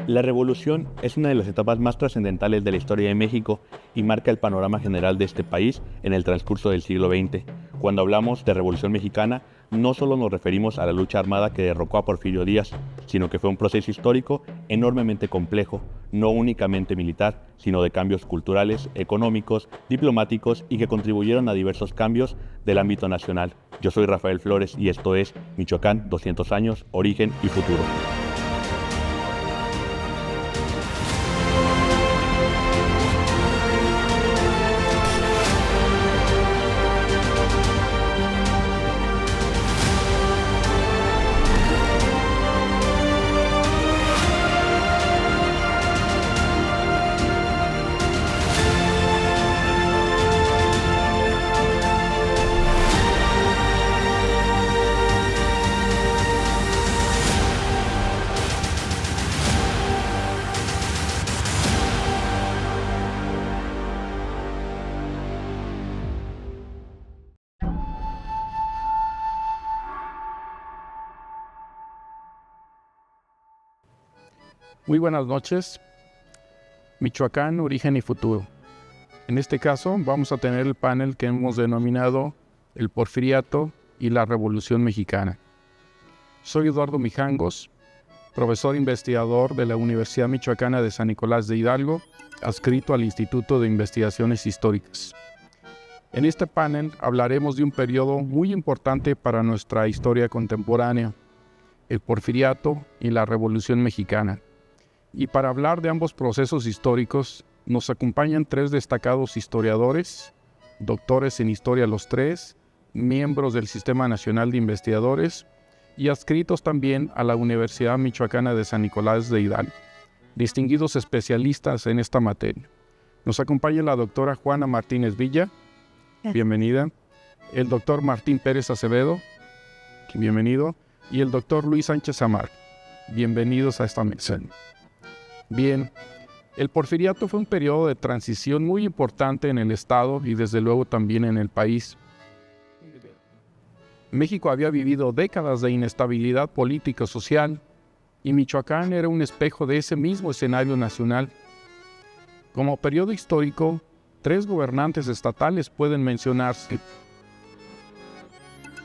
La revolución es una de las etapas más trascendentales de la historia de México y marca el panorama general de este país en el transcurso del siglo XX. Cuando hablamos de Revolución Mexicana, no solo nos referimos a la lucha armada que derrocó a Porfirio Díaz, sino que fue un proceso histórico enormemente complejo, no únicamente militar, sino de cambios culturales, económicos, diplomáticos y que contribuyeron a diversos cambios del ámbito nacional. Yo soy Rafael Flores y esto es Michoacán, 200 años, origen y futuro. Muy buenas noches, Michoacán, origen y futuro. En este caso vamos a tener el panel que hemos denominado el Porfiriato y la Revolución Mexicana. Soy Eduardo Mijangos, profesor investigador de la Universidad Michoacana de San Nicolás de Hidalgo, adscrito al Instituto de Investigaciones Históricas. En este panel hablaremos de un periodo muy importante para nuestra historia contemporánea, el Porfiriato y la Revolución Mexicana. Y para hablar de ambos procesos históricos, nos acompañan tres destacados historiadores, doctores en historia los tres, miembros del Sistema Nacional de Investigadores y adscritos también a la Universidad Michoacana de San Nicolás de Hidalgo, distinguidos especialistas en esta materia. Nos acompaña la doctora Juana Martínez Villa, bienvenida, el doctor Martín Pérez Acevedo, bienvenido, y el doctor Luis Sánchez Amar, bienvenidos a esta mesa. Bien, el Porfiriato fue un periodo de transición muy importante en el Estado y desde luego también en el país. México había vivido décadas de inestabilidad política y social y Michoacán era un espejo de ese mismo escenario nacional. Como periodo histórico, tres gobernantes estatales pueden mencionarse.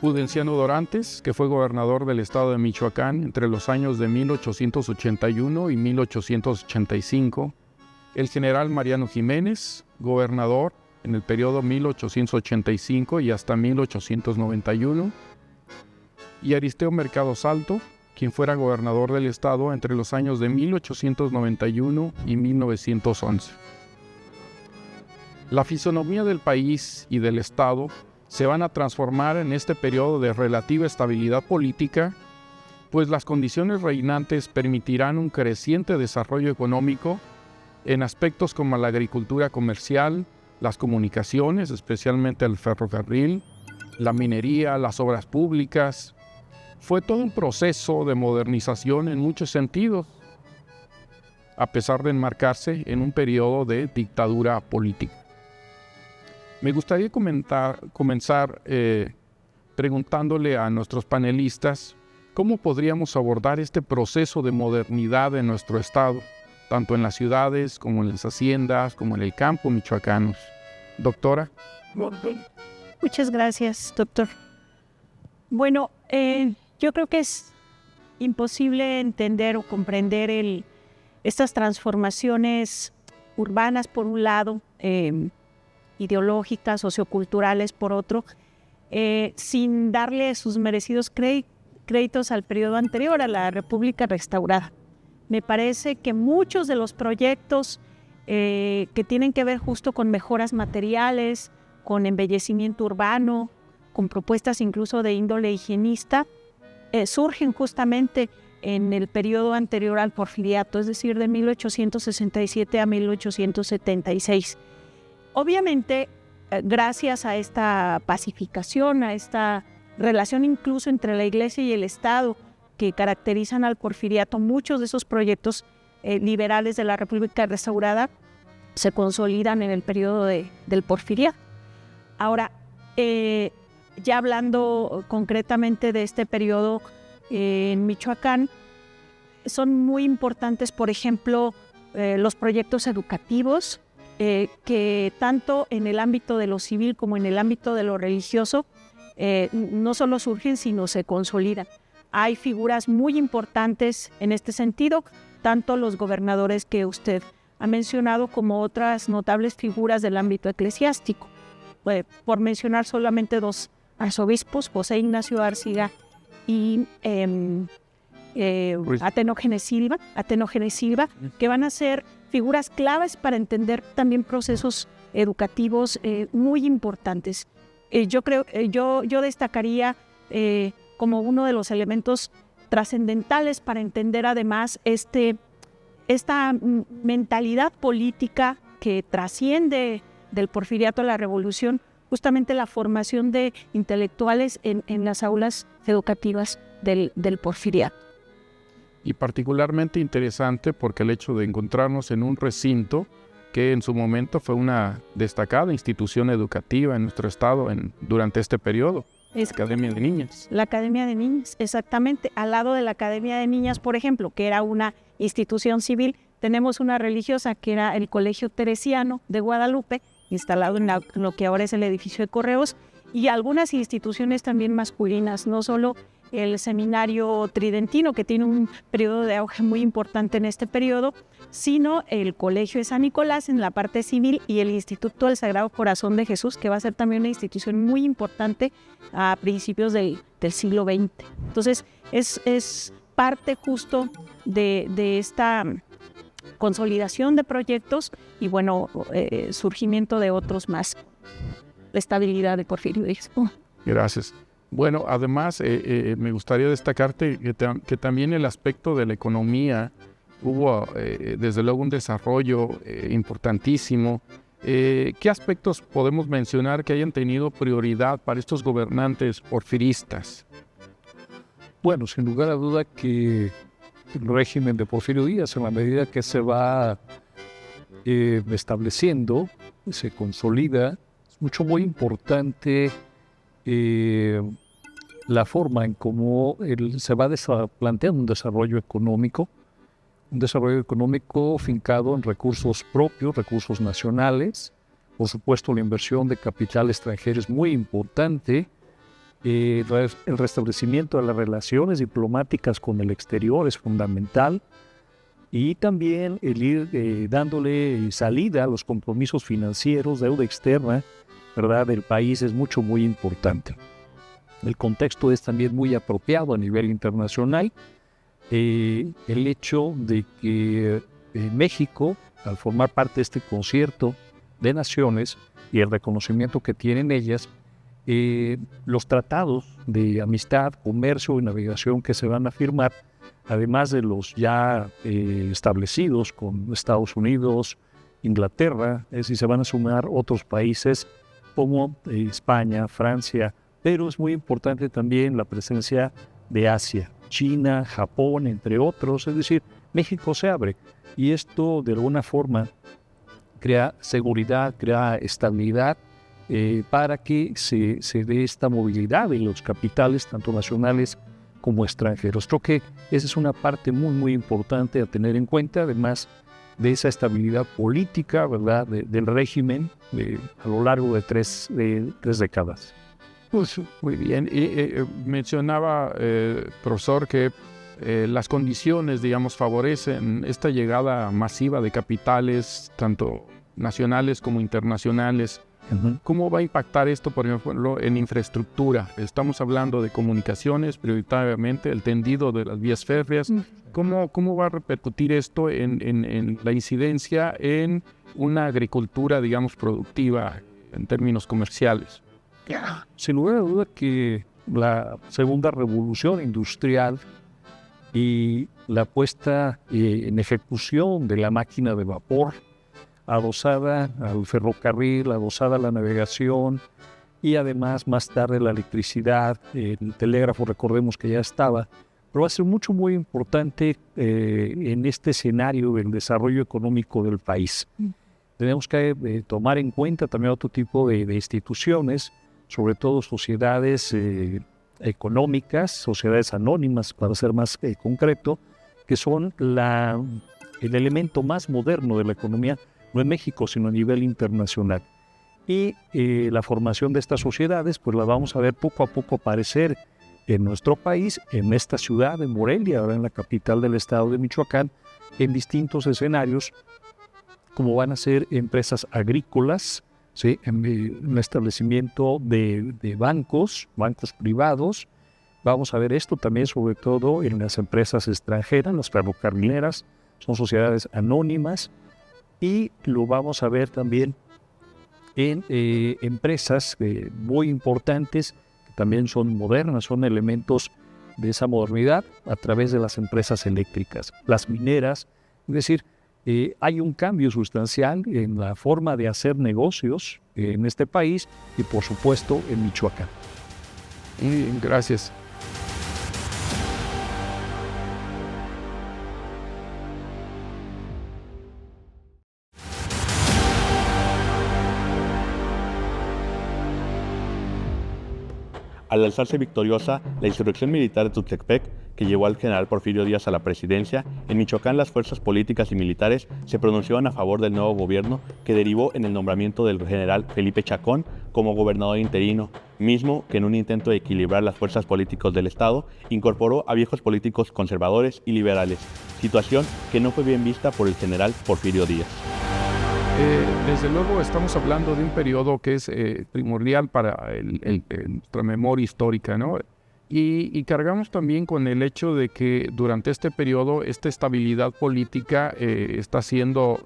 Prudenciano Dorantes, que fue gobernador del estado de Michoacán entre los años de 1881 y 1885. El general Mariano Jiménez, gobernador en el periodo 1885 y hasta 1891. Y Aristeo Mercado Salto, quien fuera gobernador del estado entre los años de 1891 y 1911. La fisonomía del país y del estado se van a transformar en este periodo de relativa estabilidad política, pues las condiciones reinantes permitirán un creciente desarrollo económico en aspectos como la agricultura comercial, las comunicaciones, especialmente el ferrocarril, la minería, las obras públicas. Fue todo un proceso de modernización en muchos sentidos, a pesar de enmarcarse en un periodo de dictadura política. Me gustaría comenzar preguntándole a nuestros panelistas cómo podríamos abordar este proceso de modernidad en nuestro estado, tanto en las ciudades como en las haciendas, como en el campo michoacanos. Doctora. Muchas gracias, doctor. Bueno, yo creo que es imposible entender o comprender estas transformaciones urbanas, por un lado, ideológicas, socioculturales, por otro, sin darle sus merecidos créditos al periodo anterior, a la República Restaurada. Me parece que muchos de los proyectos que tienen que ver justo con mejoras materiales, con embellecimiento urbano, con propuestas incluso de índole higienista, surgen justamente en el periodo anterior al Porfiriato, es decir, de 1867 a 1876. Obviamente, gracias a esta pacificación, a esta relación incluso entre la Iglesia y el Estado que caracterizan al Porfiriato, muchos de esos proyectos liberales de la República Restaurada se consolidan en el periodo del Porfiriato. Ahora, ya hablando concretamente de este periodo en Michoacán, son muy importantes, por ejemplo, los proyectos educativos, que tanto en el ámbito de lo civil como en el ámbito de lo religioso no solo surgen, sino se consolidan. Hay figuras muy importantes en este sentido, tanto los gobernadores que usted ha mencionado como otras notables figuras del ámbito eclesiástico. Por mencionar solamente dos arzobispos, José Ignacio Arciga y Atenógenes Silva, que van a ser figuras claves para entender también procesos educativos muy importantes. Yo destacaría como uno de los elementos trascendentales para entender además esta mentalidad política que trasciende del porfiriato a la revolución, justamente la formación de intelectuales en las aulas educativas del porfiriato. Y particularmente interesante porque el hecho de encontrarnos en un recinto que en su momento fue una destacada institución educativa en nuestro estado durante este periodo. La Academia de Niñas. La Academia de Niñas, exactamente. Al lado de la Academia de Niñas, por ejemplo, que era una institución civil, tenemos una religiosa que era el Colegio Teresiano de Guadalupe, instalado en lo que ahora es el edificio de Correos, y algunas instituciones también masculinas, no solo el Seminario Tridentino, que tiene un periodo de auge muy importante en este periodo, sino el Colegio de San Nicolás en la parte civil y el Instituto del Sagrado Corazón de Jesús, que va a ser también una institución muy importante a principios del siglo XX. Entonces, es parte justo de esta consolidación de proyectos y, bueno, surgimiento de otros más. La estabilidad de Porfirio Díaz. Gracias. Bueno, además me gustaría destacarte que también el aspecto de la economía hubo desde luego un desarrollo importantísimo. ¿Qué aspectos podemos mencionar que hayan tenido prioridad para estos gobernantes porfiristas? Bueno, sin lugar a duda que el régimen de Porfirio Díaz, en la medida que se va estableciendo, se consolida, es muy importante la forma en cómo se va planteando un desarrollo económico fincado en recursos propios, recursos nacionales. Por supuesto, la inversión de capital extranjero es muy importante. El restablecimiento de las relaciones diplomáticas con el exterior es fundamental. Y también el ir dándole salida a los compromisos financieros, deuda externa, ¿verdad?, del país es muy importante. El contexto es también muy apropiado a nivel internacional. El hecho de que México, al formar parte de este concierto de naciones y el reconocimiento que tienen ellas, los tratados de amistad, comercio y navegación que se van a firmar, además de los ya establecidos con Estados Unidos, Inglaterra, es decir, se van a sumar otros países como España, Francia, pero es muy importante también la presencia de Asia, China, Japón, entre otros. Es decir, México se abre y esto de alguna forma crea seguridad, crea estabilidad para que se dé esta movilidad en los capitales, tanto nacionales como extranjeros. Creo que esa es una parte muy importante a tener en cuenta, además de esa estabilidad política, ¿verdad?, del régimen a lo largo de tres décadas. Pues, muy bien. Mencionaba, profesor, que las condiciones, digamos, favorecen esta llegada masiva de capitales, tanto nacionales como internacionales. Uh-huh. ¿Cómo va a impactar esto, por ejemplo, en infraestructura? Estamos hablando de comunicaciones, prioritariamente el tendido de las vías férreas. ¿Cómo va a repercutir esto en la incidencia en una agricultura, digamos, productiva en términos comerciales? Sin lugar a duda que la segunda revolución industrial y la puesta en ejecución de la máquina de vapor, adosada al ferrocarril, adosada a la navegación y además más tarde la electricidad, el telégrafo, recordemos que ya estaba, pero va a ser muy importante en este escenario del desarrollo económico del país. Tenemos que tomar en cuenta también otro tipo de instituciones, sobre todo sociedades económicas, sociedades anónimas, para ser más concreto, que son el elemento más moderno de la economía, no en México, sino a nivel internacional. Y la formación de estas sociedades, pues la vamos a ver poco a poco aparecer en nuestro país, en esta ciudad, en Morelia, ahora en la capital del estado de Michoacán, en distintos escenarios, como van a ser empresas agrícolas, ¿sí? En el establecimiento de bancos privados. Vamos a ver esto también sobre todo en las empresas extranjeras, las ferrocarrileras, son sociedades anónimas, y lo vamos a ver también en empresas muy importantes, que también son modernas, son elementos de esa modernidad a través de las empresas eléctricas, las mineras. Es decir, hay un cambio sustancial en la forma de hacer negocios en este país y por supuesto en Michoacán. Gracias. Al alzarse victoriosa la insurrección militar de Tuxtepec, que llevó al general Porfirio Díaz a la presidencia, en Michoacán las fuerzas políticas y militares se pronunciaron a favor del nuevo gobierno, que derivó en el nombramiento del general Felipe Chacón como gobernador interino, mismo que en un intento de equilibrar las fuerzas políticas del Estado, incorporó a viejos políticos conservadores y liberales, situación que no fue bien vista por el general Porfirio Díaz. Desde luego estamos hablando de un periodo que es primordial para nuestra memoria histórica, ¿no? Y cargamos también con el hecho de que durante este periodo esta estabilidad política está siendo,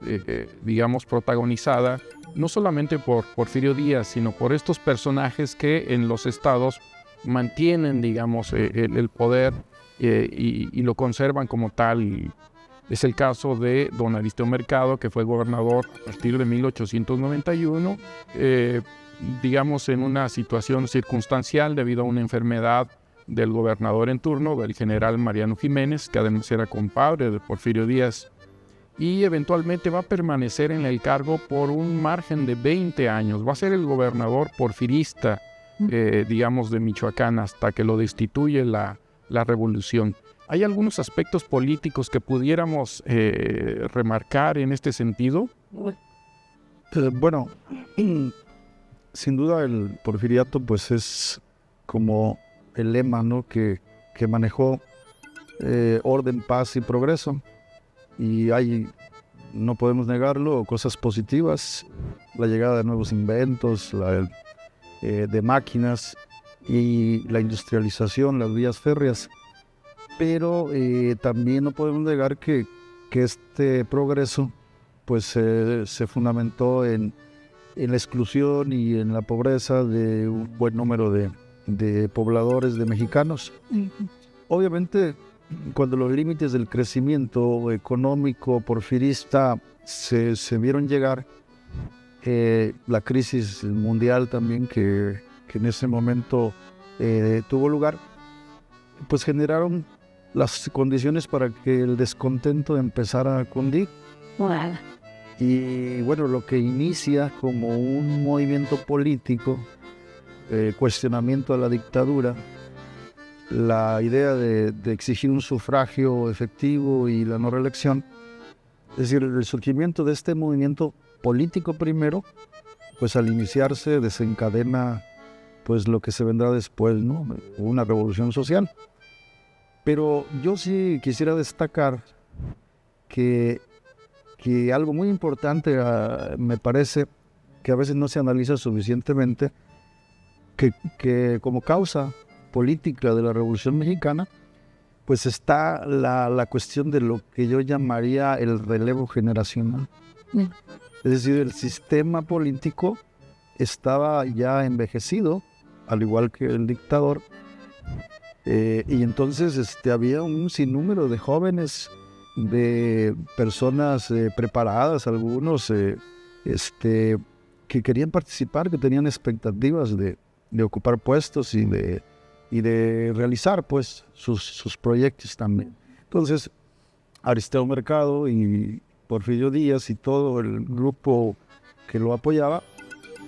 digamos, protagonizada no solamente por Porfirio Díaz, sino por estos personajes que en los estados mantienen, digamos, el poder y lo conservan como tal. Es el caso de don Aristeo Mercado, que fue gobernador a partir de 1891, digamos en una situación circunstancial debido a una enfermedad del gobernador en turno, del general Mariano Jiménez, que además era compadre de Porfirio Díaz, y eventualmente va a permanecer en el cargo por un margen de 20 años. Va a ser el gobernador porfirista, digamos, de Michoacán hasta que lo destituye la revolución. ¿Hay algunos aspectos políticos que pudiéramos remarcar en este sentido? Bueno, sin duda el porfiriato pues es como el lema, ¿no?, que manejó orden, paz y progreso. Y hay, no podemos negarlo, cosas positivas, la llegada de nuevos inventos, de máquinas y la industrialización, las vías férreas. Pero también no podemos negar que este progreso pues se fundamentó en la exclusión y en la pobreza de un buen número de pobladores, de mexicanos. Obviamente, cuando los límites del crecimiento económico porfirista se vieron llegar, la crisis mundial también que en ese momento tuvo lugar, pues generaron las condiciones para que el descontento empezara a cundir. Wow. Y bueno, lo que inicia como un movimiento político, cuestionamiento a la dictadura, la idea de exigir un sufragio efectivo y la no reelección, es decir, el surgimiento de este movimiento político primero, pues al iniciarse desencadena pues lo que se vendrá después, ¿no?, una revolución social. Pero yo sí quisiera destacar que algo muy importante, me parece, que a veces no se analiza suficientemente, que como causa política de la Revolución Mexicana, pues está la cuestión de lo que yo llamaría el relevo generacional. Es decir, el sistema político estaba ya envejecido, al igual que el dictador, y entonces había un sinnúmero de jóvenes, de personas preparadas, algunos que querían participar, que tenían expectativas de ocupar puestos y de realizar pues sus proyectos también. Entonces, Aristeo Mercado y Porfirio Díaz y todo el grupo que lo apoyaba,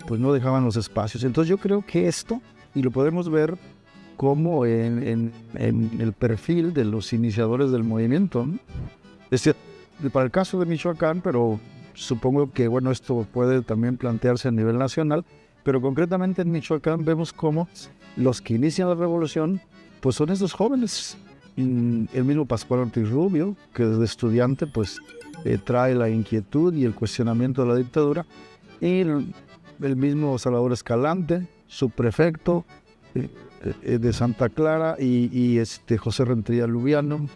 pues no dejaban los espacios. Entonces yo creo que esto, y lo podemos ver como en el perfil de los iniciadores del movimiento, ¿no? Es decir, para el caso de Michoacán, pero supongo que bueno, esto puede también plantearse a nivel nacional, pero concretamente en Michoacán vemos cómo los que inician la revolución pues son estos jóvenes. El mismo Pascual Ortiz Rubio, que desde estudiante pues trae la inquietud y el cuestionamiento de la dictadura, y el mismo Salvador Escalante, subprefecto de Santa Clara, y José Rentería Lubiano,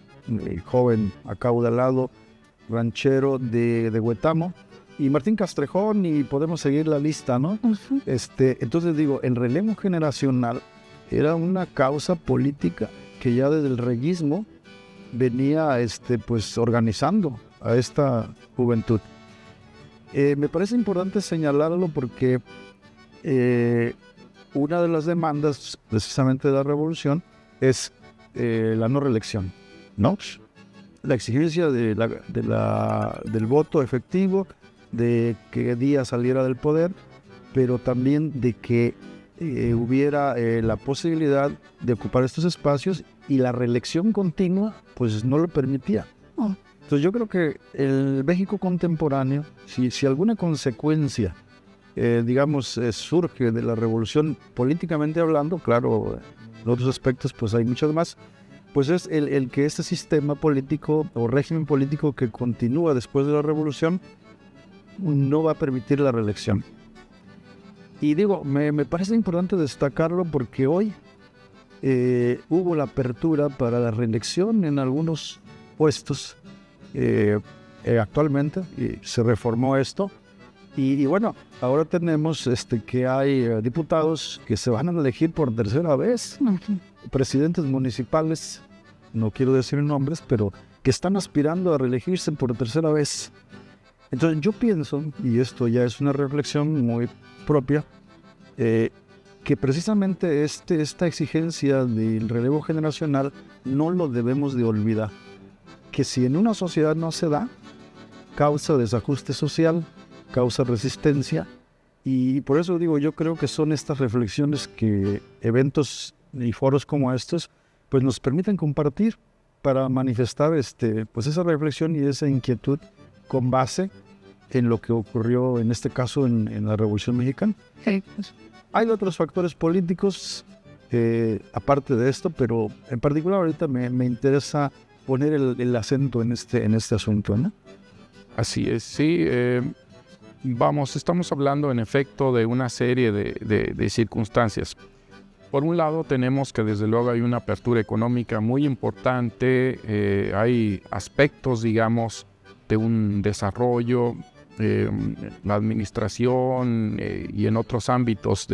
joven acaudalado ranchero de Huetamo, y Martín Castrejón, y podemos seguir la lista, ¿no? Uh-huh. Entonces digo, el relevo generacional era una causa política que ya desde el reyismo venía pues organizando a esta juventud. Me parece importante señalarlo porque una de las demandas precisamente de la revolución es la no reelección, ¿no? La exigencia del voto efectivo, de que Díaz saliera del poder, pero también de que hubiera la posibilidad de ocupar estos espacios, y la reelección continua pues no lo permitía. Entonces yo creo que el México contemporáneo, si alguna consecuencia surge de la revolución políticamente hablando, claro, en otros aspectos pues hay muchas más, pues es el que este sistema político o régimen político que continúa después de la revolución no va a permitir la reelección. Y digo, me parece importante destacarlo porque hoy hubo la apertura para la reelección en algunos puestos actualmente, y se reformó esto. Y bueno, ahora tenemos que hay diputados que se van a elegir por tercera vez, presidentes municipales, no quiero decir nombres, pero que están aspirando a reelegirse por tercera vez. Entonces yo pienso, y esto ya es una reflexión muy propia, que precisamente esta exigencia del relevo generacional no lo debemos de olvidar, que si en una sociedad no se da, causa desajuste social, causa resistencia, y por eso digo, yo creo que son estas reflexiones que eventos y foros como estos pues nos permiten compartir para manifestar pues esa reflexión y esa inquietud con base en lo que ocurrió en este caso en la Revolución Mexicana. Hay otros factores políticos aparte de esto, pero en particular ahorita me interesa poner el acento en este asunto, ¿no? Así es, sí. Estamos hablando en efecto de una serie de circunstancias. Por un lado tenemos que desde luego hay una apertura económica muy importante, hay aspectos, digamos, de un desarrollo, la administración y en otros ámbitos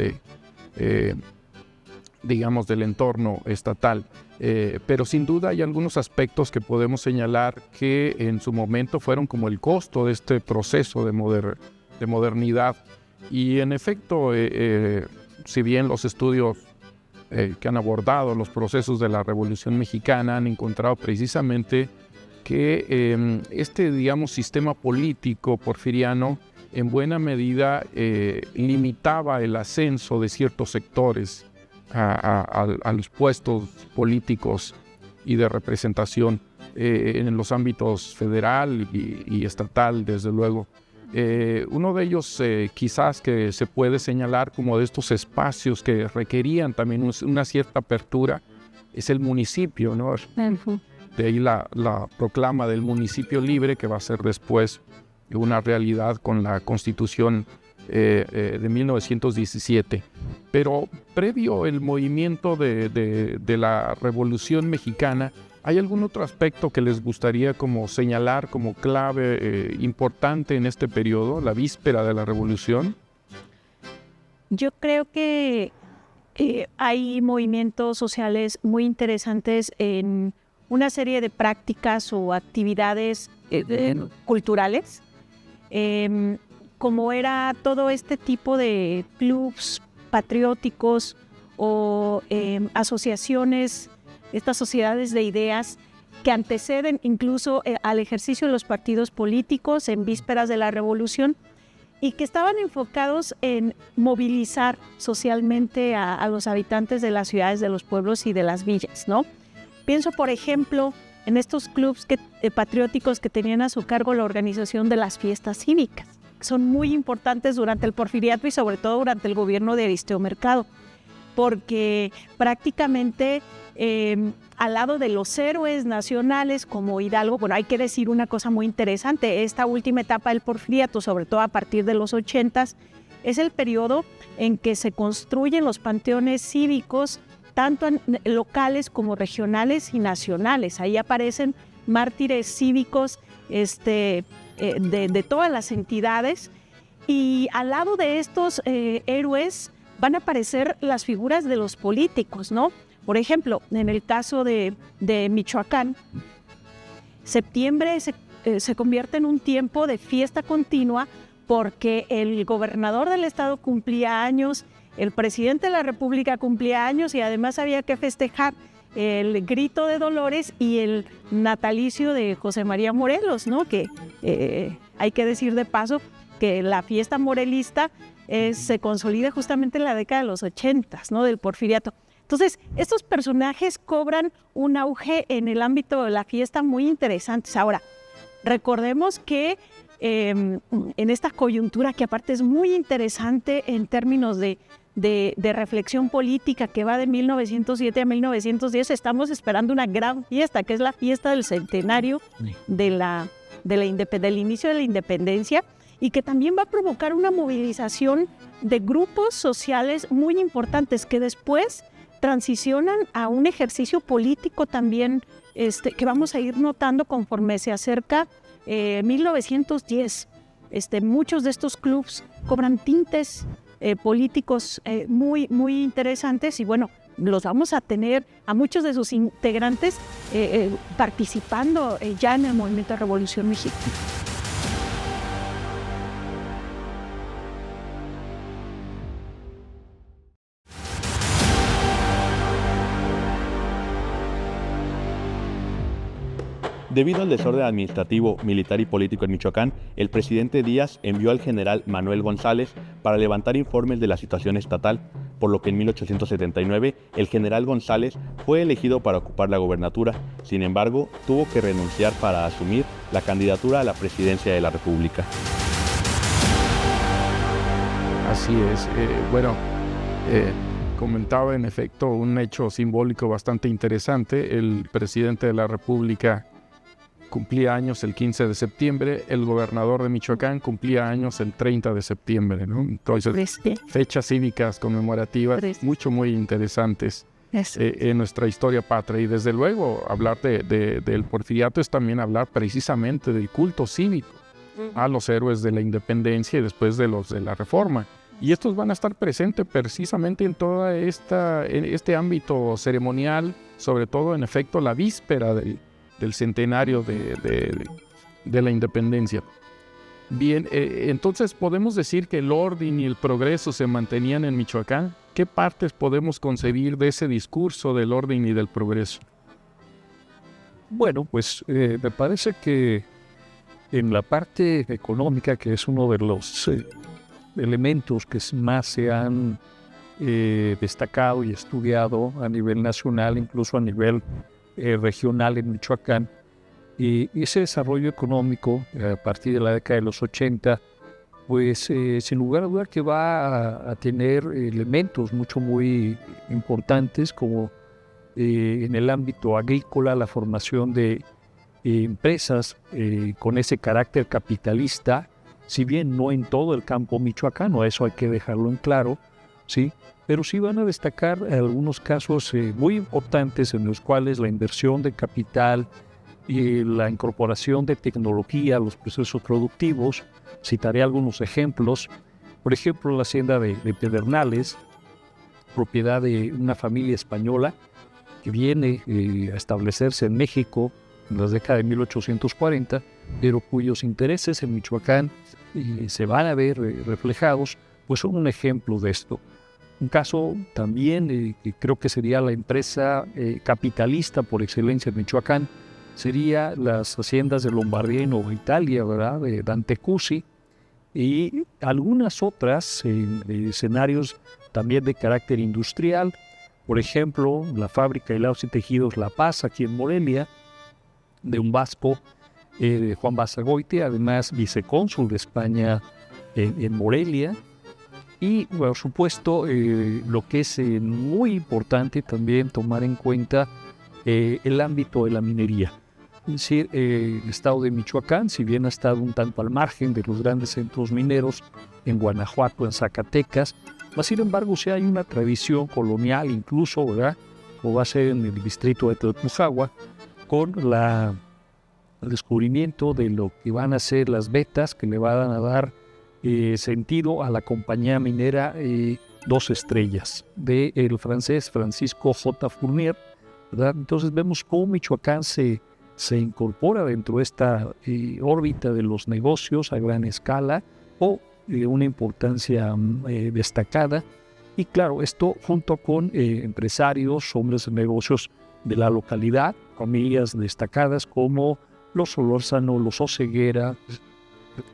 digamos, del entorno estatal. Pero sin duda hay algunos aspectos que podemos señalar que en su momento fueron como el costo de este proceso de modernidad. Y en efecto, si bien los estudios que han abordado los procesos de la Revolución Mexicana han encontrado precisamente que digamos, sistema político porfiriano en buena medida limitaba el ascenso de ciertos sectores a los puestos políticos y de representación en los ámbitos federal y estatal, desde luego. Uno de ellos quizás que se puede señalar como de estos espacios que requerían también una cierta apertura es el municipio, ¿no? De ahí la proclama del municipio libre, que va a ser después una realidad con la Constitución de 1917. Pero previo el movimiento de la Revolución Mexicana, ¿hay algún otro aspecto que les gustaría como señalar como clave importante en este periodo, la víspera de la Revolución? Yo creo que hay movimientos sociales muy interesantes en una serie de prácticas o actividades culturales, como era todo este tipo de clubs patrióticos o asociaciones, estas sociedades de ideas que anteceden incluso al ejercicio de los partidos políticos en vísperas de la Revolución, y que estaban enfocados en movilizar socialmente a los habitantes de las ciudades, de los pueblos y de las villas, ¿no? Pienso, por ejemplo, en estos clubes patrióticos que tenían a su cargo la organización de las fiestas cívicas. Son muy importantes durante el Porfiriato y sobre todo durante el gobierno de Aristeo Mercado, porque prácticamente al lado de los héroes nacionales como Hidalgo, bueno, hay que decir una cosa muy interesante, esta última etapa del Porfiriato, sobre todo a partir de los 80s, es el periodo en que se construyen los panteones cívicos, tanto locales como regionales y nacionales. Ahí aparecen mártires cívicos de todas las entidades, y al lado de estos héroes van a aparecer las figuras de los políticos, ¿no? Por ejemplo, en el caso de Michoacán, septiembre se convierte en un tiempo de fiesta continua porque el gobernador del estado cumplía años, el presidente de la República cumplía años y además había que festejar el Grito de Dolores y el natalicio de José María Morelos, ¿no? Que hay que decir de paso que la fiesta morelista se consolida justamente en la década de los 80s, ¿no? Del Porfiriato. Entonces, estos personajes cobran un auge en el ámbito de la fiesta muy interesantes. Ahora, recordemos que en esta coyuntura, que aparte es muy interesante en términos de reflexión política, que va de 1907 a 1910, estamos esperando una gran fiesta, que es la fiesta del centenario del inicio de la independencia, y que también va a provocar una movilización de grupos sociales muy importantes que después transicionan a un ejercicio político también que vamos a ir notando conforme se acerca 1910. Muchos de estos clubes cobran tintes políticos muy, muy interesantes, y bueno, los vamos a tener a muchos de sus integrantes participando ya en el movimiento de Revolución Mexicana. Debido al desorden administrativo, militar y político en Michoacán, el presidente Díaz envió al general Manuel González para levantar informes de la situación estatal, por lo que en 1879 el general González fue elegido para ocupar la gobernatura. Sin embargo, tuvo que renunciar para asumir la candidatura a la presidencia de la República. Así es. Comentaba en efecto un hecho simbólico bastante interesante. El presidente de la República cumplía años el 15 de septiembre, el gobernador de Michoacán cumplía años el 30 de septiembre, ¿no? Entonces, fechas cívicas conmemorativas muy interesantes en nuestra historia patria. Y desde luego, hablar del Porfiriato es también hablar precisamente del culto cívico a los héroes de la independencia y después de los de la Reforma. Y estos van a estar presentes precisamente en todo este ámbito ceremonial, sobre todo en efecto la víspera del centenario de la independencia. Bien, entonces podemos decir que el orden y el progreso se mantenían en Michoacán. ¿Qué partes podemos concebir de ese discurso del orden y del progreso? Bueno, pues me parece que en la parte económica, que es uno de los elementos que más se han destacado y estudiado a nivel nacional, incluso a nivel regional en Michoacán, y ese desarrollo económico a partir de la década de los 80, pues sin lugar a duda que va a tener elementos muy importantes, como en el ámbito agrícola, la formación de empresas con ese carácter capitalista, si bien no en todo el campo michoacano, eso hay que dejarlo en claro, ¿sí? Pero sí van a destacar algunos casos muy importantes en los cuales la inversión de capital y la incorporación de tecnología a los procesos productivos. Citaré algunos ejemplos. Por ejemplo, la hacienda de Pedernales, propiedad de una familia española que viene a establecerse en México en las décadas de 1840, pero cuyos intereses en Michoacán se van a ver reflejados, pues son un ejemplo de esto. Un caso también que creo que sería la empresa capitalista por excelencia en Michoacán, sería las haciendas de Lombardía y Nueva Italia, ¿verdad? De Dante Cusi, y algunas otras escenarios también de carácter industrial. Por ejemplo, la fábrica de hilados y tejidos La Paz, aquí en Morelia, de un vasco, Juan Basagoiti, además vicecónsul de España en Morelia. Y, por supuesto, lo que es muy importante también tomar en cuenta el ámbito de la minería. Es decir, el estado de Michoacán, si bien ha estado un tanto al margen de los grandes centros mineros, en Guanajuato, en Zacatecas, sin embargo, sí hay una tradición colonial incluso, ¿verdad?, como va a ser en el distrito de Tlalpujahua, con el descubrimiento de lo que van a ser las vetas que le van a dar sentido a la compañía minera 2 Estrellas, del francés Francisco J. Fournier, ¿verdad? Entonces vemos cómo Michoacán se incorpora dentro de esta órbita de los negocios a gran escala o de una importancia destacada. Y claro, esto junto con empresarios, hombres de negocios de la localidad, familias destacadas como los Solórzano, los Oseguera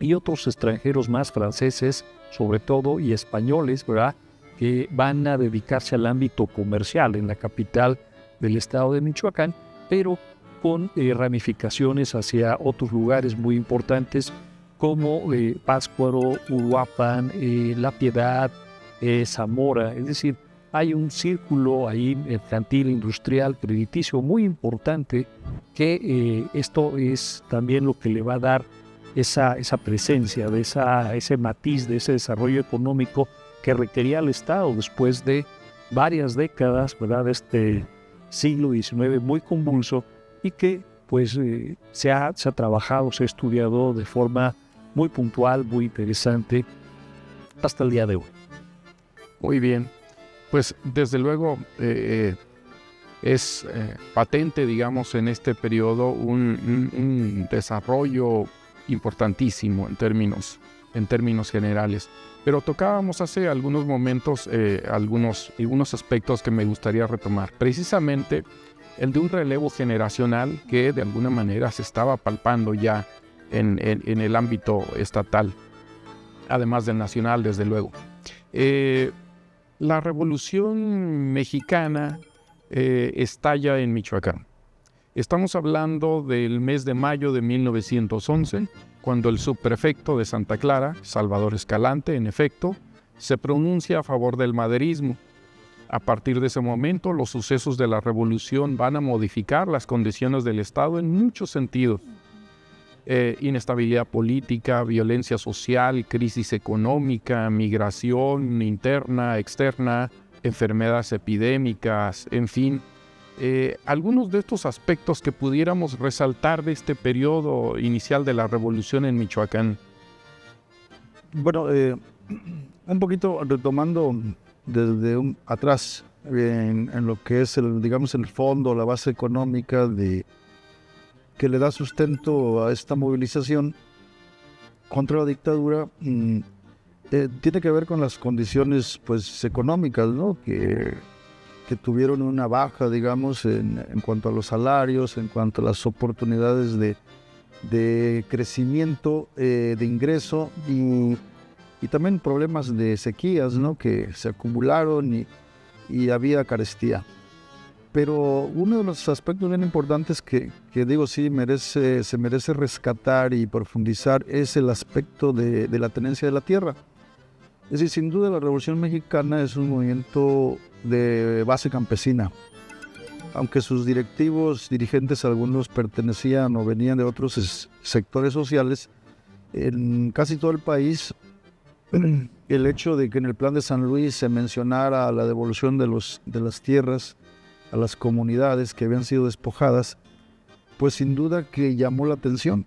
y otros extranjeros más, franceses sobre todo, y españoles, ¿verdad?, que van a dedicarse al ámbito comercial en la capital del estado de Michoacán, pero con ramificaciones hacia otros lugares muy importantes como Pátzcuaro, Uruapan, La Piedad, Zamora. Es decir, hay un círculo ahí mercantil, industrial, crediticio muy importante que esto es también lo que le va a dar esa presencia, de ese matiz, de ese desarrollo económico que requería el Estado después de varias décadas, ¿verdad?, de este siglo XIX muy convulso, y que pues se ha trabajado, se ha estudiado de forma muy puntual, muy interesante hasta el día de hoy. Muy bien, pues desde luego es patente, digamos, en este periodo un desarrollo importantísimo en términos generales. Pero tocábamos hace algunos momentos algunos aspectos que me gustaría retomar. Precisamente el de un relevo generacional que de alguna manera se estaba palpando ya en el ámbito estatal, además del nacional, desde luego. La Revolución Mexicana estalla en Michoacán. Estamos hablando del mes de mayo de 1911, cuando el subprefecto de Santa Clara, Salvador Escalante, en efecto, se pronuncia a favor del maderismo. A partir de ese momento, los sucesos de la revolución van a modificar las condiciones del Estado en muchos sentidos. Inestabilidad política, violencia social, crisis económica, migración interna, externa, enfermedades epidémicas, en fin. Algunos de estos aspectos que pudiéramos resaltar de este periodo inicial de la revolución en Michoacán. Bueno, un poquito retomando desde atrás en lo que es el fondo, la base económica que le da sustento a esta movilización contra la dictadura, tiene que ver con las condiciones pues económicas, ¿no?, que tuvieron una baja, digamos, en cuanto a los salarios, en cuanto a las oportunidades de crecimiento, de ingreso, y también problemas de sequías, ¿no?, que se acumularon y había carestía. Pero uno de los aspectos bien importantes que digo, sí, se merece rescatar y profundizar es el aspecto de la tenencia de la tierra. Es decir, sin duda la Revolución Mexicana es un movimiento de base campesina. Aunque sus dirigentes, algunos pertenecían o venían de otros sectores sociales, en casi todo el país, el hecho de que en el Plan de San Luis se mencionara la devolución de las tierras a las comunidades que habían sido despojadas, pues sin duda que llamó la atención.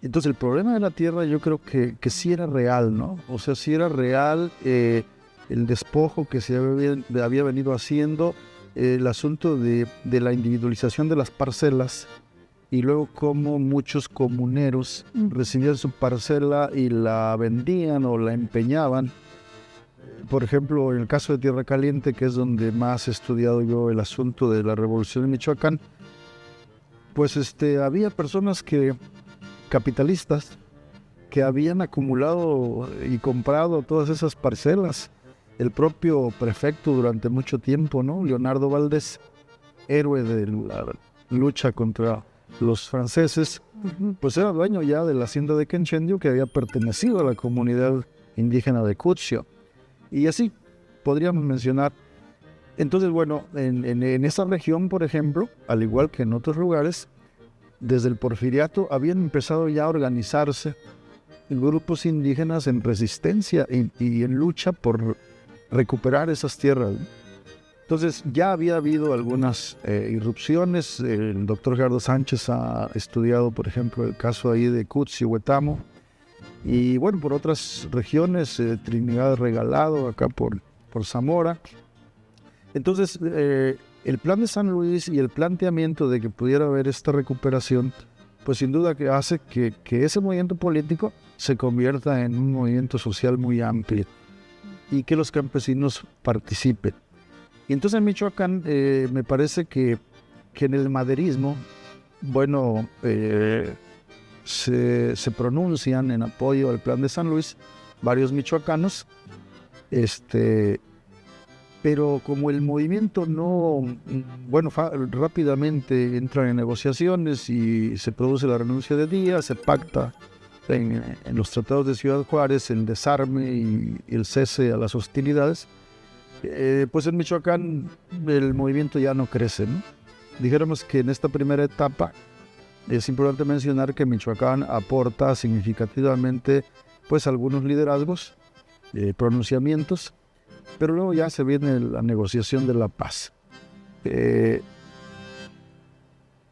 Entonces el problema de la tierra yo creo que sí era real, ¿no? O sea, sí era real el despojo que se había venido haciendo, el asunto de la individualización de las parcelas, y luego cómo muchos comuneros recibían su parcela y la vendían o la empeñaban. Por ejemplo, en el caso de Tierra Caliente, que es donde más he estudiado yo el asunto de la Revolución de Michoacán, pues había personas capitalistas que habían acumulado y comprado todas esas parcelas. El propio prefecto durante mucho tiempo, ¿no? Leonardo Valdés, héroe de la lucha contra los franceses, pues era dueño ya de la hacienda de Quenchendio, que había pertenecido a la comunidad indígena de Cutzio. Y así podríamos mencionar. Entonces, bueno, en esa región, por ejemplo, al igual que en otros lugares, desde el Porfiriato habían empezado ya a organizarse grupos indígenas en resistencia y en lucha por recuperar esas tierras. Entonces ya había habido algunas irrupciones. El doctor Gerardo Sánchez ha estudiado, por ejemplo, el caso ahí de Cutzio, Huetamo, y bueno, por otras regiones, Trinidad Regalado, acá por Zamora. Entonces, el plan de San Luis y el planteamiento de que pudiera haber esta recuperación, pues sin duda que hace que ese movimiento político se convierta en un movimiento social muy amplio y que los campesinos participen. Y entonces en Michoacán me parece que en el maderismo, bueno, se pronuncian en apoyo al plan de San Luis varios michoacanos, pero como el movimiento no, bueno, rápidamente entran en negociaciones y se produce la renuncia de Díaz, se pacta en los tratados de Ciudad Juárez el desarme y el cese a las hostilidades, pues en Michoacán el movimiento ya no crece, ¿no? Dijéramos que en esta primera etapa es importante mencionar que Michoacán aporta significativamente pues algunos liderazgos, pronunciamientos, pero luego ya se viene la negociación de la paz.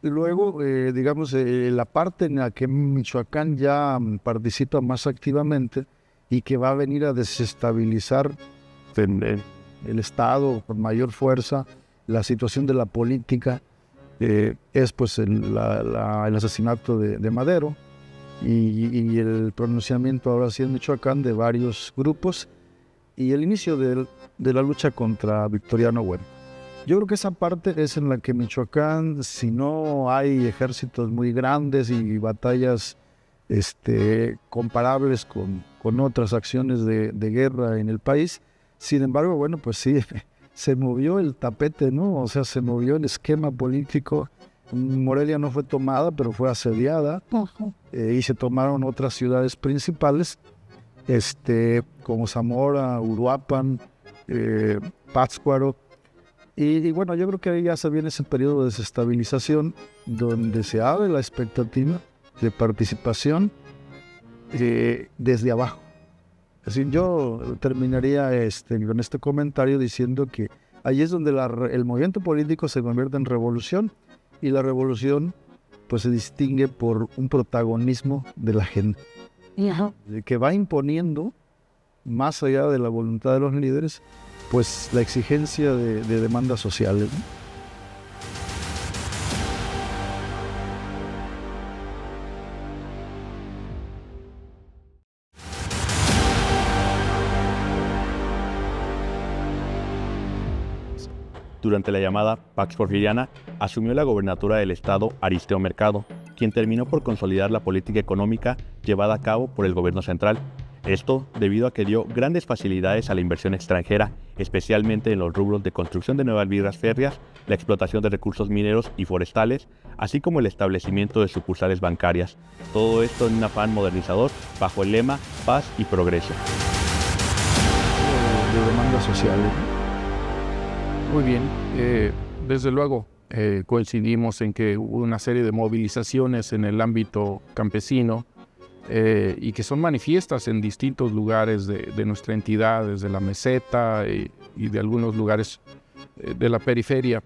Luego, digamos, la parte en la que Michoacán ya participa más activamente y que va a venir a desestabilizar el Estado con mayor fuerza, la situación de la política, es pues el asesinato de Madero y el pronunciamiento ahora sí en Michoacán de varios grupos y el inicio de la lucha contra Victoriano Huerta. Yo creo que esa parte es en la que Michoacán, si no hay ejércitos muy grandes y batallas comparables con otras acciones de guerra en el país, sin embargo, bueno, pues sí, se movió el tapete, ¿no? O sea, se movió el esquema político. Morelia no fue tomada, pero fue asediada, y se tomaron otras ciudades principales, como Zamora, Uruapan, Pátzcuaro. Y bueno, yo creo que ahí ya se viene ese periodo de desestabilización donde se abre la expectativa de participación desde abajo. Así, yo terminaría con este comentario diciendo que ahí es donde el movimiento político se convierte en revolución y la revolución pues se distingue por un protagonismo de la gente, que va imponiendo, más allá de la voluntad de los líderes, pues la exigencia de demandas sociales, ¿no? Durante la llamada Pax Porfiriana, asumió la gobernatura del estado Aristeo Mercado, quien terminó por consolidar la política económica llevada a cabo por el gobierno central. Esto debido a que dio grandes facilidades a la inversión extranjera, especialmente en los rubros de construcción de nuevas vías férreas, la explotación de recursos mineros y forestales, así como el establecimiento de sucursales bancarias. Todo esto en un afán modernizador bajo el lema Paz y Progreso. De demandas sociales, ¿no? Muy bien, desde luego coincidimos en que hubo una serie de movilizaciones en el ámbito campesino y que son manifiestas en distintos lugares de nuestra entidad, desde la meseta y de algunos lugares de la periferia.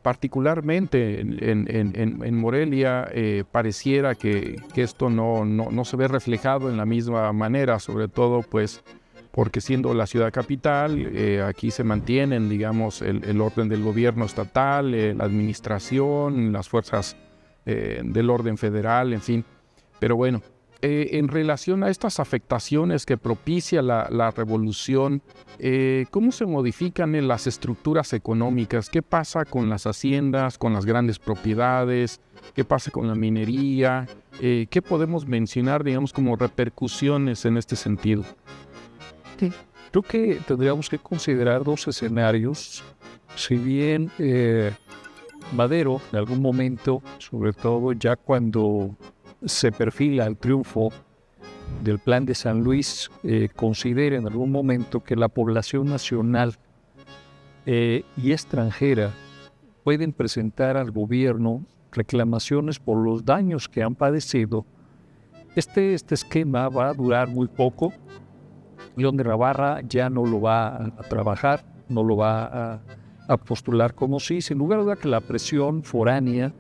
Particularmente en Morelia pareciera que esto no se ve reflejado en la misma manera, sobre todo pues porque siendo la ciudad capital, aquí se mantienen, digamos, el orden del gobierno estatal, la administración, las fuerzas del orden federal, en fin. Pero bueno, en relación a estas afectaciones que propicia la revolución, ¿cómo se modifican las estructuras económicas? ¿Qué pasa con las haciendas, con las grandes propiedades? ¿Qué pasa con la minería? ¿Qué podemos mencionar, digamos, como repercusiones en este sentido? Sí. Creo que tendríamos que considerar dos escenarios. Si bien Madero, en algún momento, sobre todo ya cuando se perfila el triunfo del Plan de San Luis, considera en algún momento que la población nacional y extranjera pueden presentar al gobierno reclamaciones por los daños que han padecido. Este esquema va a durar muy poco. León de Navarra ya no lo va a trabajar, no lo va a postular como sí, sin lugar a duda que la presión foránea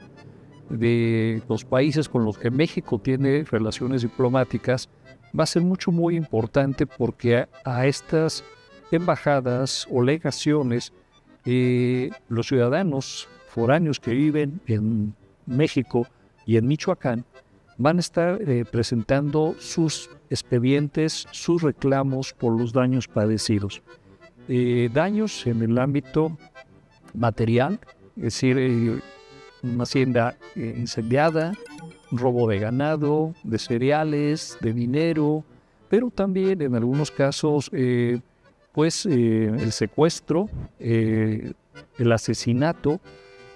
de los países con los que México tiene relaciones diplomáticas va a ser muy importante, porque a estas embajadas o legaciones los ciudadanos foráneos que viven en México y en Michoacán van a estar presentando sus expedientes, sus reclamos por los daños padecidos. Daños en el ámbito material, es decir, una hacienda incendiada, robo de ganado, de cereales, de dinero, pero también en algunos casos el secuestro, el asesinato,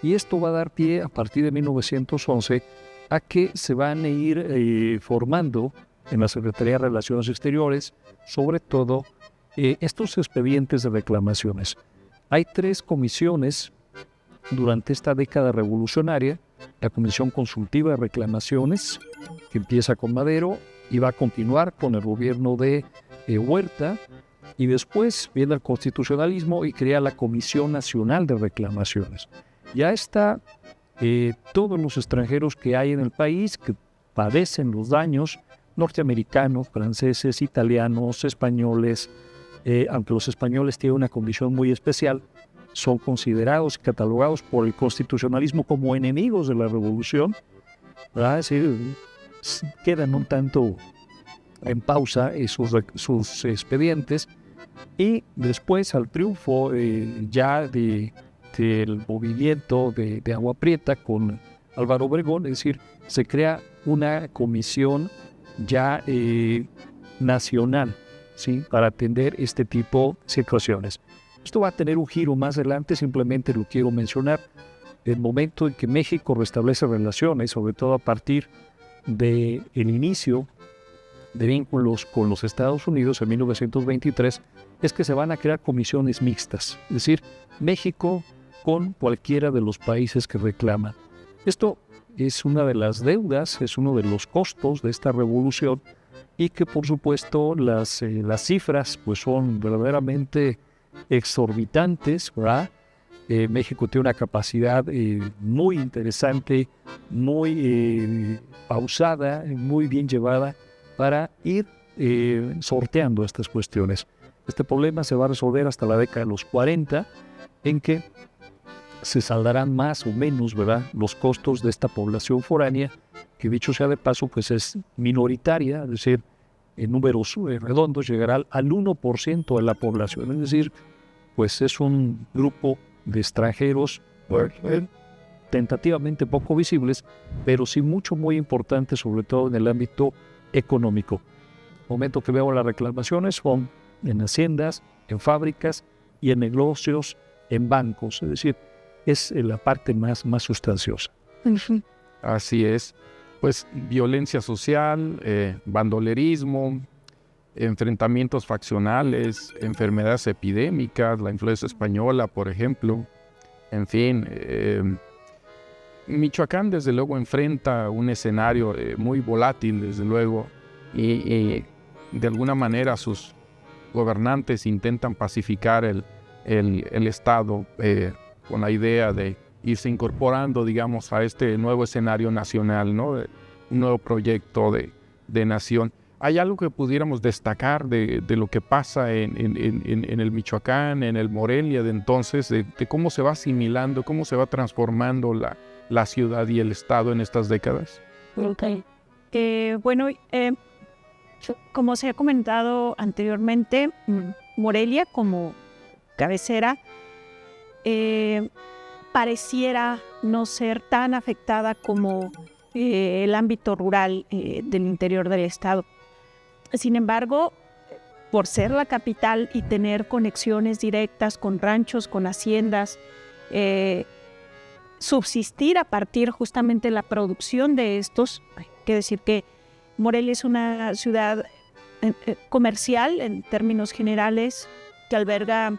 y esto va a dar pie a partir de 1911 a que se van a ir formando en la Secretaría de Relaciones Exteriores, sobre todo, estos expedientes de reclamaciones. Hay 3 comisiones durante esta década revolucionaria: la Comisión Consultiva de Reclamaciones, que empieza con Madero y va a continuar con el gobierno de Huerta, y después viene el constitucionalismo y crea la Comisión Nacional de Reclamaciones. Ya está todos los extranjeros que hay en el país que padecen los daños, norteamericanos, franceses, italianos, españoles, aunque los españoles tienen una condición muy especial, son considerados y catalogados por el constitucionalismo como enemigos de la revolución, ¿verdad? Es decir, quedan un tanto en pausa sus expedientes, y después al triunfo ya del movimiento de Agua Prieta con Álvaro Obregón, es decir, se crea una comisión ya nacional, ¿sí?, para atender este tipo de situaciones. Esto va a tener un giro más adelante, simplemente lo quiero mencionar. El momento en que México restablece relaciones, sobre todo a partir del inicio de vínculos con los Estados Unidos en 1923, es que se van a crear comisiones mixtas, es decir, México con cualquiera de los países que reclaman. Esto es una de las deudas, es uno de los costos de esta revolución, y que por supuesto las cifras pues son verdaderamente exorbitantes, ¿verdad? México tiene una capacidad muy interesante, muy pausada, muy bien llevada para ir sorteando estas cuestiones. Este problema se va a resolver hasta la década de los 40, en que se saldarán más o menos, ¿verdad?, los costos de esta población foránea, que dicho sea de paso, pues es minoritaria, es decir, en números redondos llegará al 1% de la población, es decir, pues es un grupo de extranjeros tentativamente poco visibles, pero sí muy importantes, sobre todo en el ámbito económico. El momento que veo las reclamaciones son en haciendas, en fábricas y en negocios, en bancos, es decir, es la parte más sustanciosa. Así es. Pues violencia social, bandolerismo, enfrentamientos faccionales, enfermedades epidémicas, la influenza española, por ejemplo. En fin, Michoacán desde luego enfrenta un escenario muy volátil, desde luego, y de alguna manera sus gobernantes intentan pacificar el Estado con la idea de irse incorporando, digamos, a este nuevo escenario nacional, ¿no? Un nuevo proyecto de nación. ¿Hay algo que pudiéramos destacar de lo que pasa en el Michoacán, en el Morelia de entonces, de cómo se va asimilando, cómo se va transformando la ciudad y el Estado en estas décadas? Okay. Bueno, como se ha comentado anteriormente, Morelia como cabecera pareciera no ser tan afectada como el ámbito rural del interior del estado. Sin embargo, por ser la capital y tener conexiones directas con ranchos, con haciendas, subsistir a partir justamente de la producción de estos, hay que decir que Morelia es una ciudad comercial en términos generales, que alberga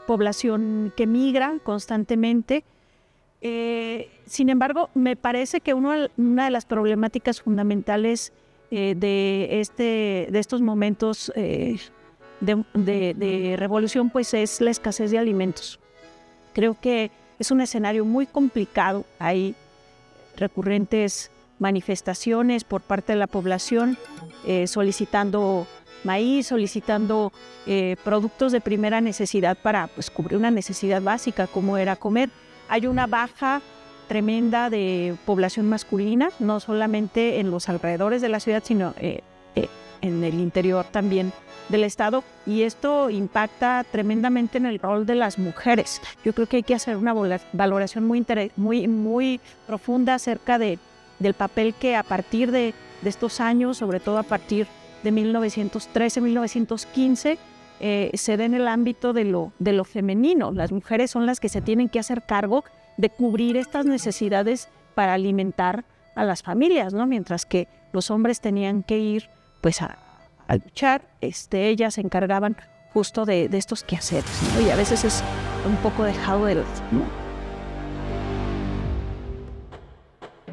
población que migra constantemente. Sin embargo, me parece que una de las problemáticas fundamentales de estos momentos de revolución, pues es la escasez de alimentos. Creo que es un escenario muy complicado. Hay recurrentes manifestaciones por parte de la población solicitando maíz, solicitando productos de primera necesidad para pues, cubrir una necesidad básica como era comer. Hay una baja tremenda de población masculina, no solamente en los alrededores de la ciudad, sino en el interior también del estado, y esto impacta tremendamente en el rol de las mujeres. Yo creo que hay que hacer una valoración muy profunda acerca del papel que a partir de estos años, sobre todo a partir de 1913, 1915, se da en el ámbito de lo femenino. Las mujeres son las que se tienen que hacer cargo de cubrir estas necesidades para alimentar a las familias, ¿no? Mientras que los hombres tenían que ir pues a luchar, ellas se encargaban justo de estos quehaceres, ¿no? Y a veces es un poco dejado de lado, ¿no?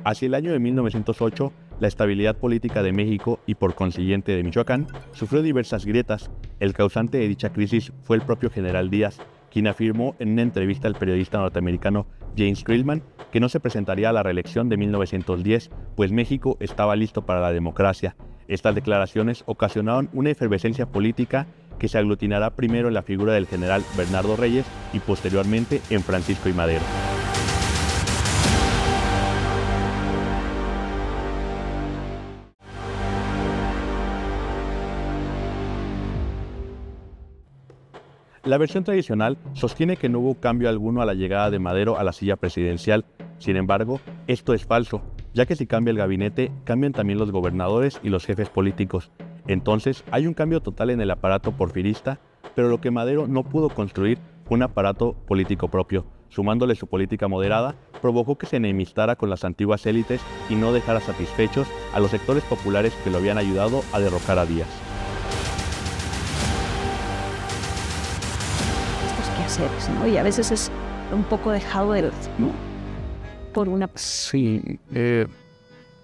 Hacia el año de 1908, la estabilidad política de México y por consiguiente de Michoacán sufrió diversas grietas. El causante de dicha crisis fue el propio general Díaz, quien afirmó en una entrevista al periodista norteamericano James Krillman que no se presentaría a la reelección de 1910, pues México estaba listo para la democracia. Estas declaraciones ocasionaron una efervescencia política que se aglutinará primero en la figura del general Bernardo Reyes y posteriormente en Francisco I. Madero. La versión tradicional sostiene que no hubo cambio alguno a la llegada de Madero a la silla presidencial. Sin embargo, esto es falso, ya que si cambia el gabinete, cambian también los gobernadores y los jefes políticos. Entonces, hay un cambio total en el aparato porfirista, pero lo que Madero no pudo construir fue un aparato político propio. Sumándole su política moderada, provocó que se enemistara con las antiguas élites y no dejara satisfechos a los sectores populares que lo habían ayudado a derrocar a Díaz. ¿no? Y a veces es un poco dejado de lado, ¿no? Por una... Sí,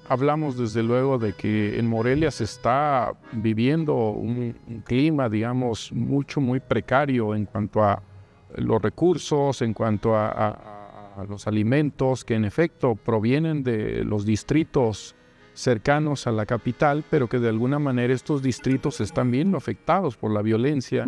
hablamos desde luego de que en Morelia se está viviendo un clima, digamos, muy precario en cuanto a los recursos, en cuanto a los alimentos, que en efecto provienen de los distritos cercanos a la capital, pero que de alguna manera estos distritos están viendo afectados por la violencia,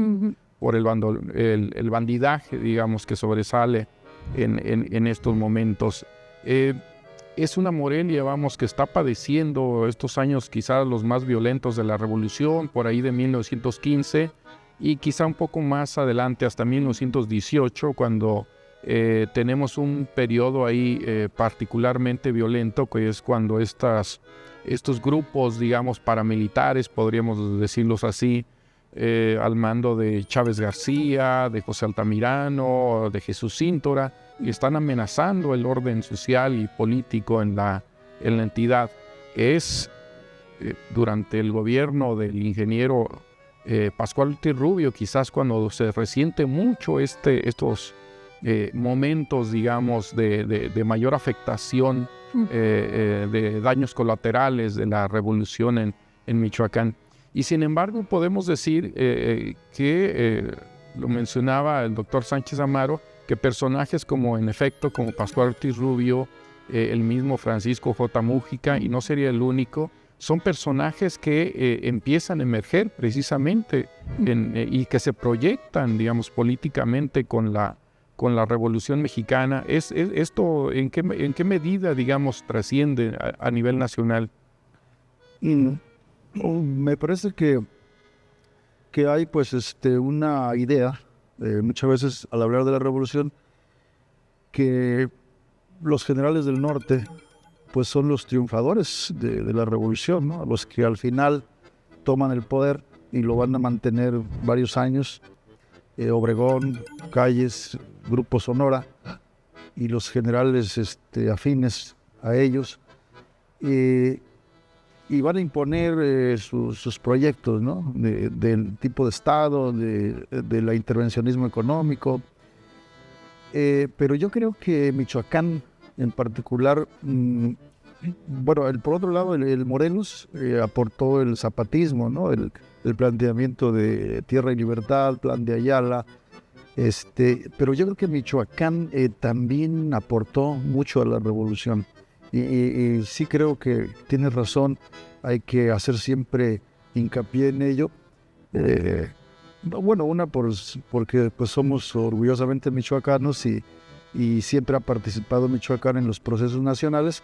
por el bandidaje, digamos, que sobresale en estos momentos. Es una Morelia, vamos, que está padeciendo estos años quizás los más violentos de la Revolución, por ahí de 1915, y quizá un poco más adelante, hasta 1918, cuando tenemos un periodo ahí particularmente violento, que es cuando estos grupos, digamos, paramilitares, podríamos decirlos así, al mando de Chávez García, de José Altamirano, de Jesús Cíntora, y están amenazando el orden social y político en la entidad. Es durante el gobierno del ingeniero Pascual Ortiz Rubio, quizás cuando se resiente mucho estos momentos, digamos, de mayor afectación, de daños colaterales de la revolución en Michoacán. Y sin embargo podemos decir que, lo mencionaba el doctor Sánchez Amaro, que personajes como Pascual Ortiz Rubio, el mismo Francisco J. Mújica, y no sería el único, son personajes que empiezan a emerger precisamente y que se proyectan, digamos, políticamente con la Revolución Mexicana. ¿Esto en qué medida, digamos, trasciende a nivel nacional? Me parece que hay pues una idea, muchas veces al hablar de la revolución, que los generales del norte pues son los triunfadores de la revolución, ¿no? Los que al final toman el poder y lo van a mantener varios años. Obregón, Calles, Grupo Sonora y los generales afines a ellos, y van a imponer sus proyectos, ¿no? Del tipo de Estado, del intervencionismo económico. Pero yo creo que Michoacán en particular, bueno, por otro lado el Morelos aportó el zapatismo, ¿no? El planteamiento de Tierra y Libertad, Plan de Ayala, pero yo creo que Michoacán también aportó mucho a la revolución. Y sí creo que tienes razón, hay que hacer siempre hincapié en ello. Bueno, porque pues somos orgullosamente michoacanos y siempre ha participado Michoacán en los procesos nacionales,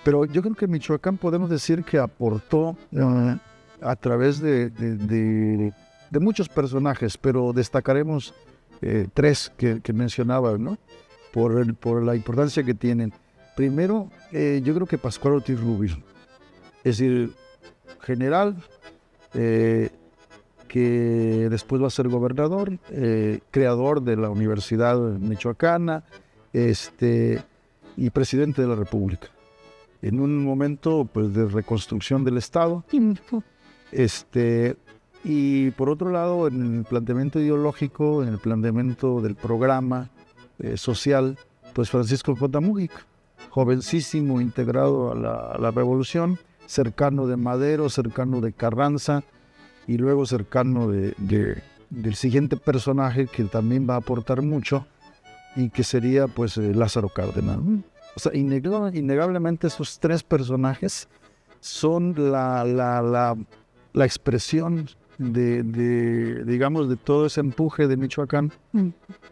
pero yo creo que Michoacán podemos decir que aportó a través de muchos personajes, pero destacaremos tres que mencionaba, ¿no? Por la importancia que tienen. Primero, yo creo que Pascual Ortiz Rubio, es decir, general, que después va a ser gobernador, creador de la Universidad Michoacana, y presidente de la República. En un momento pues, de reconstrucción del Estado. Y por otro lado, en el planteamiento ideológico, en el planteamiento del programa social, pues Francisco J. Múgica, jovencísimo, integrado a la revolución, cercano de Madero, cercano de Carranza, y luego cercano del siguiente personaje que también va a aportar mucho, y que sería pues Lázaro Cárdenas. O sea, innegablemente esos tres personajes son la expresión digamos, de todo ese empuje de Michoacán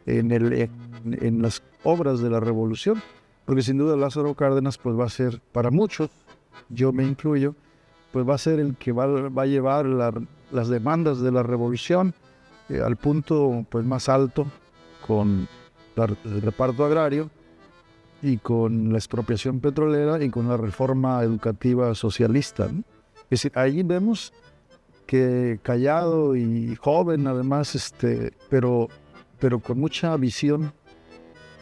en las obras de la revolución, porque sin duda Lázaro Cárdenas pues va a ser, para muchos, yo me incluyo, pues va a ser el que va a llevar las demandas de la revolución al punto pues más alto, con el reparto agrario y con la expropiación petrolera y con la reforma educativa socialista, ¿no? Es decir, ahí vemos que callado y joven además, pero con mucha visión,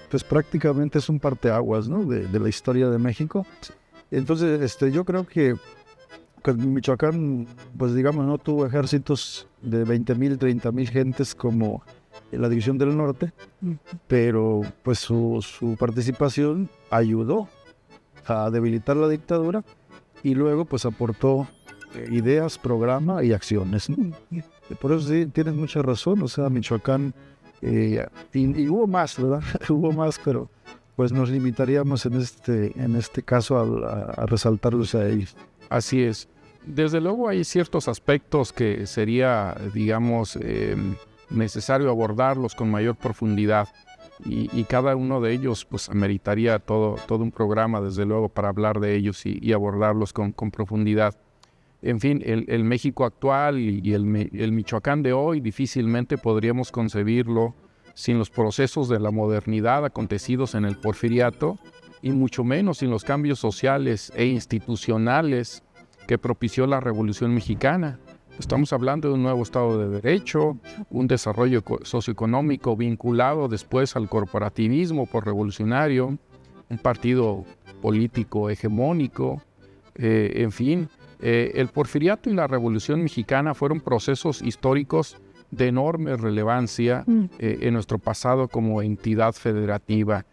pues prácticamente es un parteaguas, ¿no? de la historia de México. Entonces, yo creo que Michoacán, pues digamos, no tuvo ejércitos de 20,000, 30,000 gentes como en la División del Norte, pero pues su participación ayudó a debilitar la dictadura y luego pues aportó ideas, programa y acciones, ¿no? Por eso sí, tienes mucha razón, o sea, Michoacán, y hubo más, ¿verdad? Hubo más, pero pues nos limitaríamos en este caso a resaltarlos a ellos. Así es. Desde luego hay ciertos aspectos que sería, digamos, necesario abordarlos con mayor profundidad y cada uno de ellos pues ameritaría todo un programa, desde luego, para hablar de ellos y abordarlos con profundidad. En fin, el México actual y el Michoacán de hoy difícilmente podríamos concebirlo sin los procesos de la modernidad acontecidos en el Porfiriato y mucho menos sin los cambios sociales e institucionales que propició la Revolución Mexicana. Estamos hablando de un nuevo Estado de Derecho, un desarrollo socioeconómico vinculado después al corporativismo revolucionario, un partido político hegemónico, en fin. El Porfiriato y la Revolución Mexicana fueron procesos históricos de enorme relevancia en nuestro pasado como entidad federativa.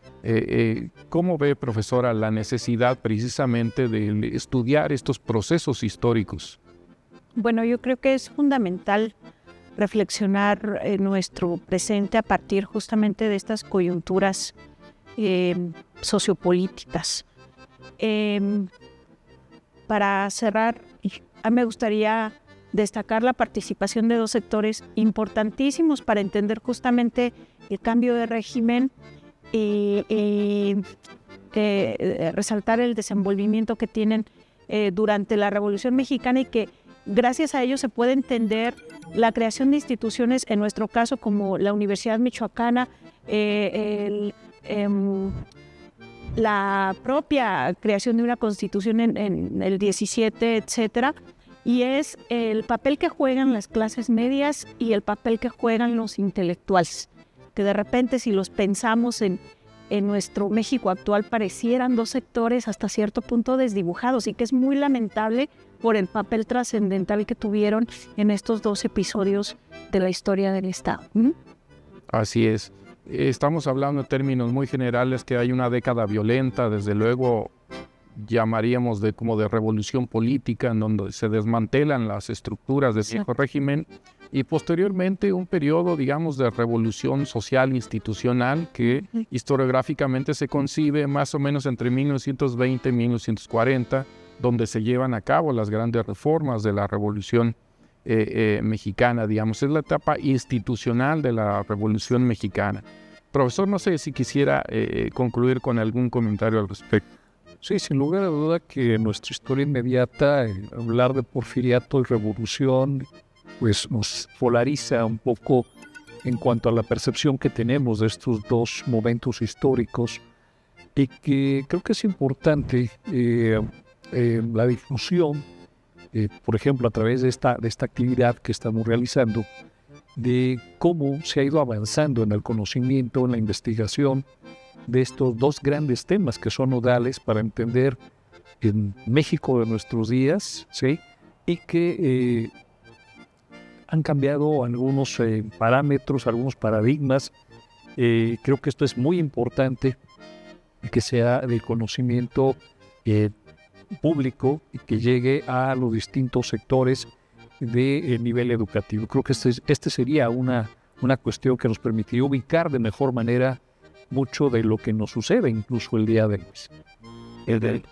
¿Cómo ve, profesora, la necesidad precisamente de estudiar estos procesos históricos? Bueno, yo creo que es fundamental reflexionar nuestro presente a partir justamente de estas coyunturas sociopolíticas. Para cerrar, a mí me gustaría destacar la participación de dos sectores importantísimos para entender justamente el cambio de régimen y resaltar el desenvolvimiento que tienen durante la Revolución Mexicana y que gracias a ello se puede entender la creación de instituciones, en nuestro caso como la Universidad Michoacana, la propia creación de una constitución en el 17, etcétera, y es el papel que juegan las clases medias y el papel que juegan los intelectuales, que de repente si los pensamos en nuestro México actual parecieran dos sectores hasta cierto punto desdibujados y que es muy lamentable por el papel trascendental que tuvieron en estos 2 episodios de la historia del Estado. Así es. Estamos hablando en términos muy generales que hay una década violenta, desde luego llamaríamos como de revolución política, en donde se desmantelan las estructuras del viejo régimen, y posteriormente un periodo, digamos, de revolución social institucional que historiográficamente se concibe más o menos entre 1920 y 1940, donde se llevan a cabo las grandes reformas de la revolución mexicana, digamos. Es la etapa institucional de la Revolución Mexicana. Profesor, no sé si quisiera concluir con algún comentario al respecto. Sí, sin lugar a duda que en nuestra historia inmediata, hablar de porfiriato y revolución, pues nos polariza un poco en cuanto a la percepción que tenemos de estos 2 momentos históricos, y que creo que es importante la difusión, por ejemplo, a través de esta actividad que estamos realizando, de cómo se ha ido avanzando en el conocimiento, en la investigación de estos 2 grandes temas que son nodales para entender en México de nuestros días, ¿sí? Y que han cambiado algunos parámetros, algunos paradigmas. Creo que esto es muy importante, que sea de conocimiento público y que llegue a los distintos sectores de nivel educativo. Creo que este sería una cuestión que nos permitiría ubicar de mejor manera mucho de lo que nos sucede incluso el día de hoy.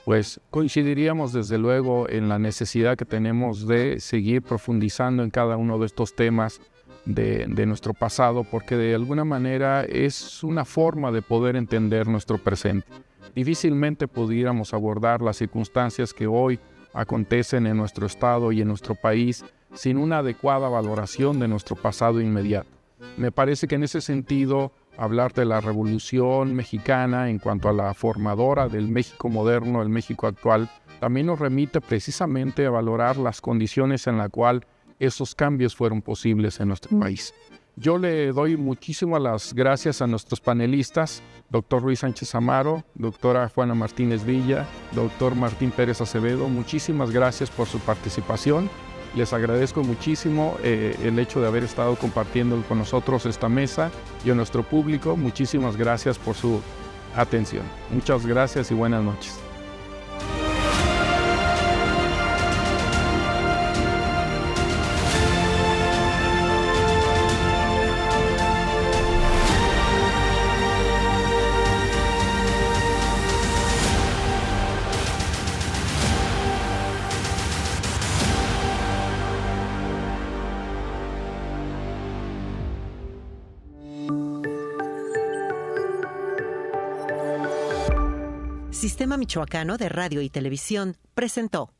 Pues coincidiríamos desde luego en la necesidad que tenemos de seguir profundizando en cada uno de estos temas de nuestro pasado, porque de alguna manera es una forma de poder entender nuestro presente. Difícilmente pudiéramos abordar las circunstancias que hoy acontecen en nuestro estado y en nuestro país sin una adecuada valoración de nuestro pasado inmediato. Me parece que en ese sentido, hablar de la Revolución Mexicana en cuanto a la formadora del México moderno, el México actual, también nos remite precisamente a valorar las condiciones en las cuales esos cambios fueron posibles en nuestro país. Yo le doy muchísimas las gracias a nuestros panelistas, doctor Ruiz Sánchez Amaro, doctora Juana Martínez Villa, doctor Martín Pérez Acevedo. Muchísimas gracias por su participación. Les agradezco muchísimo el hecho de haber estado compartiendo con nosotros esta mesa, y a nuestro público, muchísimas gracias por su atención. Muchas gracias y buenas noches. Sistema Michoacano de Radio y Televisión presentó